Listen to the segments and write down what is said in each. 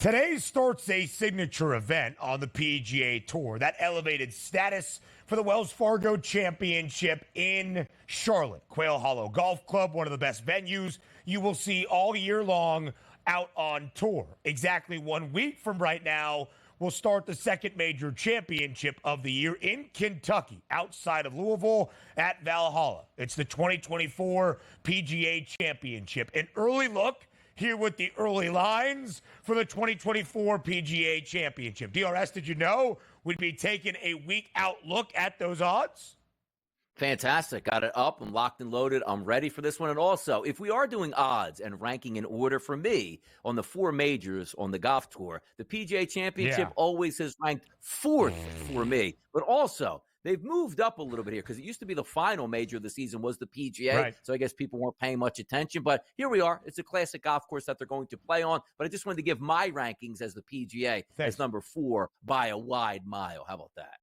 Today starts a signature event on the PGA Tour, that elevated status for the Wells Fargo Championship in Charlotte. Quail Hollow Golf Club, one of the best venues you will see all year long out on tour. Exactly 1 week from right now, we'll start the second major championship of the year in Kentucky, outside of Louisville at Valhalla. It's the 2024 PGA Championship. An early look here with the early lines for the 2024 PGA Championship. DRS, did you know we'd be taking a week out look at those odds? Fantastic. Got it up. I'm locked and loaded. I'm ready for this one. And also, if we are doing odds and ranking in order for me on the four majors on the golf tour, the PGA Championship always has ranked fourth for me. But also, they've moved up a little bit here because it used to be the final major of the season was the PGA. Right. So I guess people weren't paying much attention. But here we are. It's a classic golf course that they're going to play on. But I just wanted to give my rankings as the PGA as number 4 by a wide mile. How about that?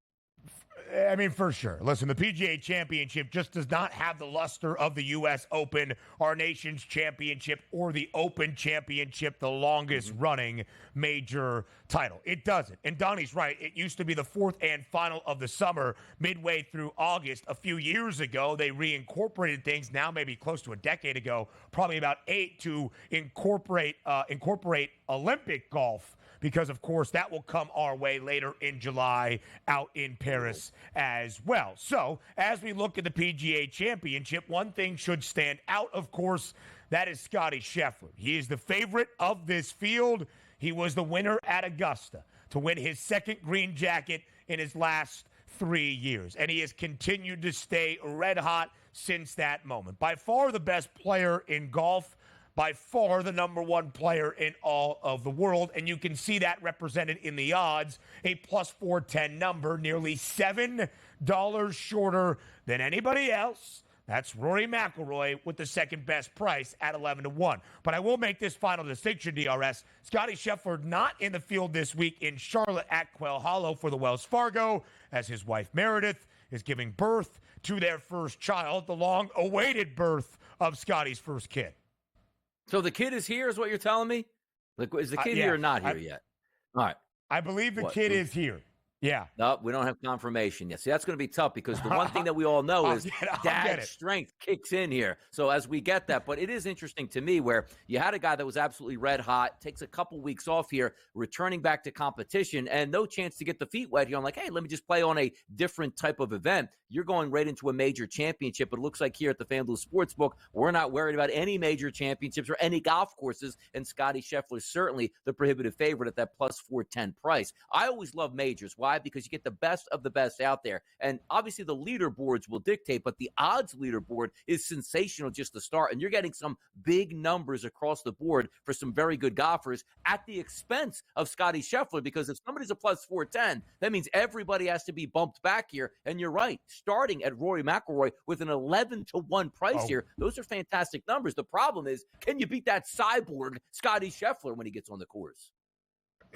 I mean, for sure. Listen, the PGA Championship just does not have the luster of the U.S. Open, our nation's championship, or the Open Championship, the longest running major title. It doesn't. And Donnie's right. It used to be the fourth and final of the summer, midway through August. A few years ago, they reincorporated things, now maybe close to a decade ago, probably about 8, to incorporate Olympic golf, because, of course, that will come our way later in July out in Paris as well. So, as we look at the PGA Championship, one thing should stand out, of course, that is Scottie Scheffler. He is the favorite of this field. He was the winner at Augusta to win his second green jacket in his last 3 years, and he has continued to stay red hot since that moment. By far the best player in golf, by far the number one player in all of the world, and you can see that represented in the odds, a plus 410 number, nearly $7 shorter than anybody else. That's Rory McIlroy with the second best price at 11-1. But I will make this final distinction, DRS. Scottie Scheffler not in the field this week in Charlotte at Quail Hollow for the Wells Fargo, as his wife Meredith is giving birth to their first child, the long-awaited birth of Scottie's first kid. So the kid is here, is what you're telling me? Like, is the kid here or not here yet? All right. I believe the kid is here. Yeah. No, we don't have confirmation yet. See, that's going to be tough because the one thing that we all know is dad's strength kicks in here. So as we get that, but it is interesting to me where you had a guy that was absolutely red hot, takes a couple weeks off here, returning back to competition, and no chance to get the feet wet here. I'm like, hey, let me just play on a different type of event. You're going right into a major championship. It looks like here at the FanDuel Sportsbook, we're not worried about any major championships or any golf courses, and Scottie Scheffler is certainly the prohibitive favorite at that plus 410 price. I always love majors. Why? Because you get the best of the best out there. And obviously the leaderboards will dictate, but the odds leaderboard is sensational just to start. And you're getting some big numbers across the board for some very good golfers at the expense of Scottie Scheffler, because if somebody's a plus 410, that means everybody has to be bumped back here. And you're right, starting at Rory McIlroy with an 11-1 price here. Those are fantastic numbers. The problem is, can you beat that cyborg Scottie Scheffler when he gets on the course?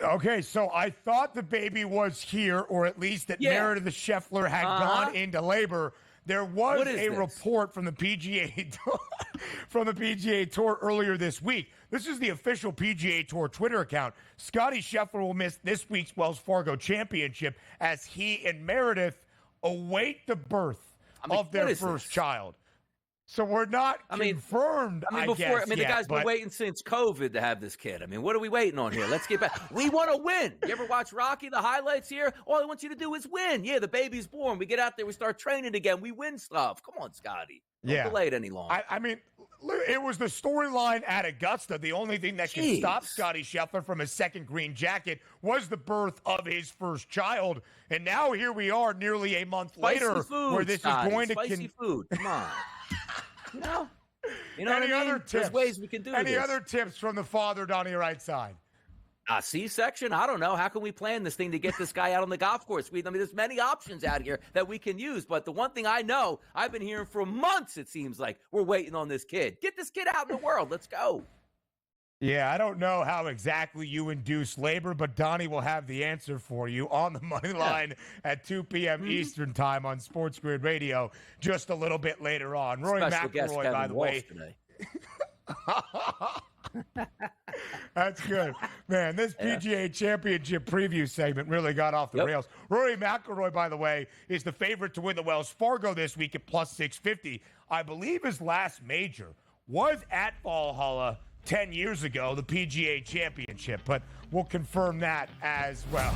Okay, so I thought the baby was here, or at least that Meredith Sheffler had gone into labor. There was a report from the PGA Tour earlier this week. This is the official PGA Tour Twitter account. Scottie Scheffler will miss this week's Wells Fargo Championship as he and Meredith await the birth of their first child. So we're not confirmed, I guess, the guy's been waiting since COVID to have this kid. I mean, what are we waiting on here? Let's get back. We want to win. You ever watch Rocky, the highlights here? All I want you to do is win. Yeah, the baby's born. We get out there. We start training again. We win stuff. Come on, Scotty. Don't delay it any longer. I mean, it was the storyline at Augusta. The only thing that can stop Scottie Scheffler from his second green jacket was the birth of his first child. And now here we are nearly a month later where this is going to... Spicy food. Come on. You know any other tips? There's ways we can do Any other tips from the father down your right side? A C-section? I don't know. How can we plan this thing to get this guy out on the golf course? There's many options out here that we can use. But the one thing I know, I've been hearing for months, it seems like, we're waiting on this kid. Get this kid out in the world. Let's go. Yeah, I don't know how exactly you induce labor, but Donnie will have the answer for you on the money line at 2 p.m. Eastern time on SportsGrid Radio just a little bit later on. Rory McIlroy, by the way. That's good. Man, this PGA Championship preview segment really got off the rails. Rory McIlroy, by the way, is the favorite to win the Wells Fargo this week at plus 650. I believe his last major was at Valhalla 10 years ago, the PGA Championship, but we'll confirm that as well.